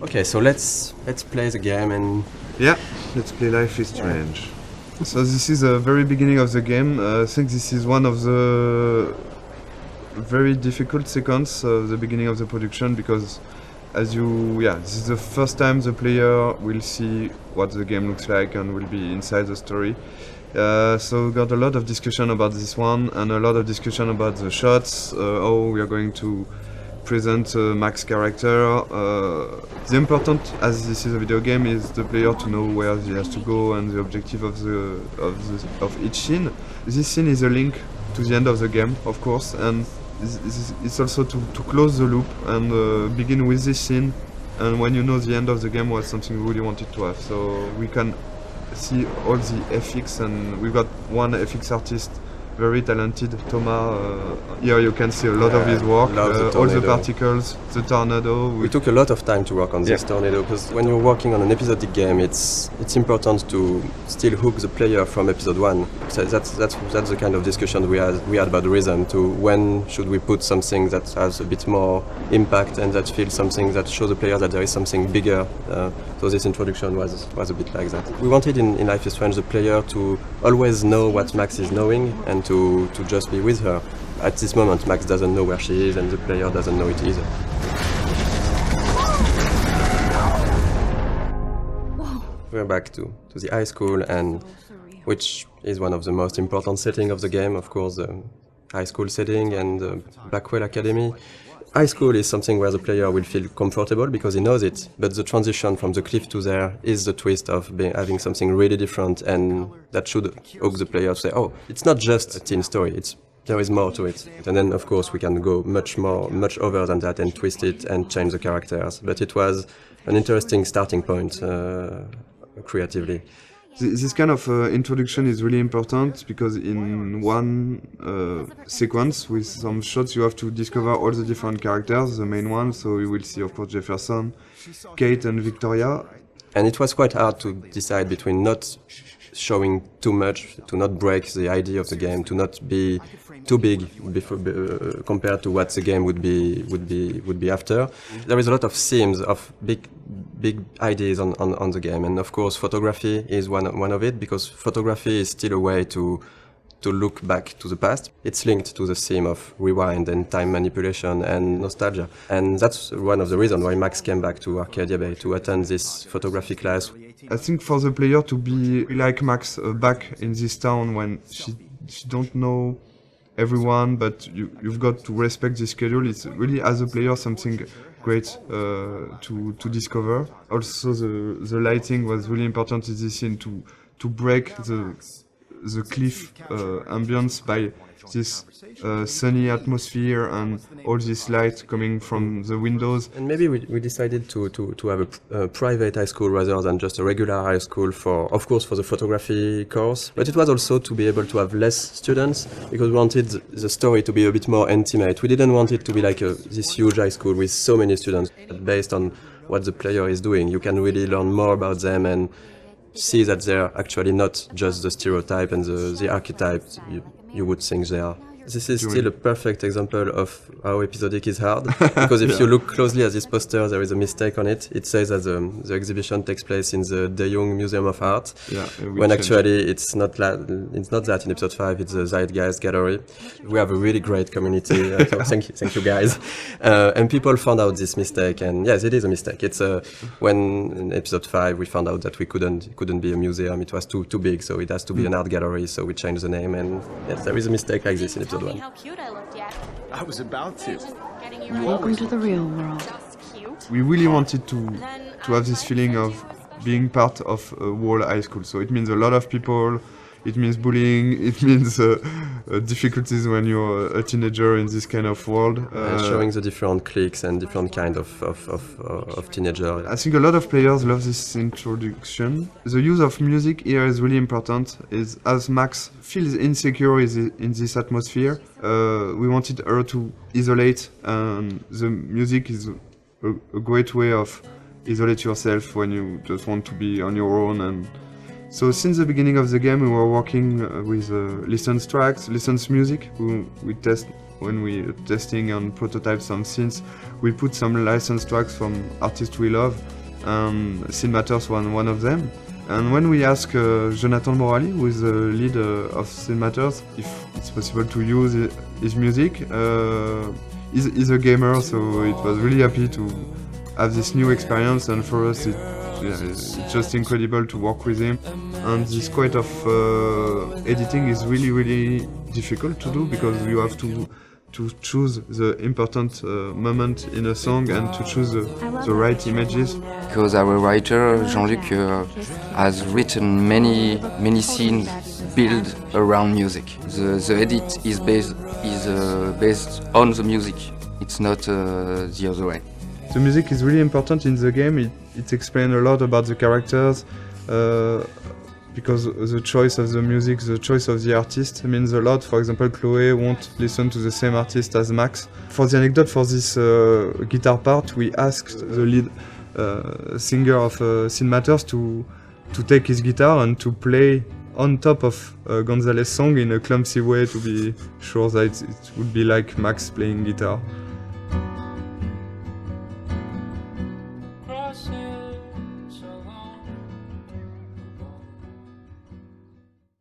Okay, so let's play the game and Yeah, let's play Life is Strange. So this is the very beginning of the game. I think this is one of the very difficult sequence of the beginning of the production because this is the first time the player will see what the game looks like and will be inside the story. So we got a lot of discussion about this one and a lot of discussion about the shots, how we are going to present Mac's character. The important, as this is a video game, is the player to know where he has to go and the objective of each scene. This scene is a link to the end of the game, of course, and it's also to close the loop and begin with this scene. And when you know the end of the game was something we really wanted to have, so we can see all the FX, and we've got one FX artist, very talented, Thomas. Here you can see a lot of his work, all the particles, the tornado. We took a lot of time to work on this tornado because when you're working on an episodic game, it's important to still hook the player from episode one. So that's the kind of discussion we had about the rhythm. To when should we put something that has a bit more impact and that feels something that shows the player that there is something bigger. So this introduction was a bit like that. We wanted in Life is Strange the player to always know what Max is knowing and to just be with her. At this moment, Max doesn't know where she is and the player doesn't know it either. We're back to the high school, and which is one of the most important settings of the game, of course, the high school setting and the Blackwell Academy. High school is something where the player will feel comfortable because he knows it, but the transition from the cliff to there is the twist of having something really different, and that should hook the player to say, oh, it's not just a teen story, there is more to it. And then, of course, we can go much over than that and twist it and change the characters. But it was an interesting starting point creatively. This kind of introduction is really important because in one sequence with some shots you have to discover all the different characters, the main ones, so you will see of course Jefferson, Kate and Victoria. And it was quite hard to decide between not showing too much, to not break the idea of the game, to not be too big compared to what the game would be after. There is a lot of themes of big ideas on the game, and of course photography is one of it, because photography is still a way to look back to the past. It's linked to the theme of rewind and time manipulation and nostalgia. And that's one of the reasons why Max came back to Arcadia Bay to attend this photography class. I think for the player to be like Max back in this town when she don't know everyone, but you've got to respect the schedule, it's really as a player something great to discover. Also the lighting was really important in this scene to break the cliff ambience by this sunny atmosphere and all this light coming from the windows. And maybe we decided to have a private high school rather than just a regular high school for the photography course. But it was also to be able to have less students because we wanted the story to be a bit more intimate. We didn't want it to be like this huge high school with so many students. But based on what the player is doing, you can really learn more about them and see that they're actually not just the stereotype and the archetype you would think they are. This is still a perfect example of how episodic is hard, because if you look closely at this poster, there is a mistake on it. It says that the exhibition takes place in the De Young Museum of Art, when actually it's not that. In episode 5, it's the Zeitgeist Gallery. We have a really great community. So thank you guys. And people found out this mistake, and yes, it is a mistake. It's when in episode 5 we found out that we couldn't be a museum. It was too big, so it has to be an art gallery. So we changed the name, and yes, there is a mistake like this in episode 1. How cute I looked yet. I was about to. Welcome to the real world. We really wanted to have this feeling of being part of a whole high school. So it means a lot of people, it means bullying, it means difficulties when you're a teenager in this kind of world. Showing the different cliques and different kind of teenager. I think a lot of players love this introduction. The use of music here is really important. As Max feels insecure in this atmosphere, we wanted her to isolate, and the music is a great way of isolate yourself when you just want to be on your own and So since the beginning of the game, we were working with licensed tracks, licensed music. We test when we testing on prototypes some scenes. We put some licensed tracks from artists we love. Scene Matters was one of them. And when we asked Jonathan Morali, who is the lead of Scene Matters, if it's possible to use his music, he's a gamer, so it was really happy to have this new experience, and for us it's just incredible to work with him. And this quite of editing is really difficult to do, because you have to choose the important moment in a song and to choose the right images. Because our writer Jean-Luc has written many scenes built around music. The edit is based on the music. It's not the other way. The music is really important in the game. It explains a lot about the characters, because the choice of the music, the choice of the artist means a lot. For example, Chloe won't listen to the same artist as Max. For the anecdote, for this guitar part, we asked the lead singer of Scene Matters to take his guitar and to play on top of Gonzalez's song in a clumsy way, to be sure that it would be like Max playing guitar. Crossing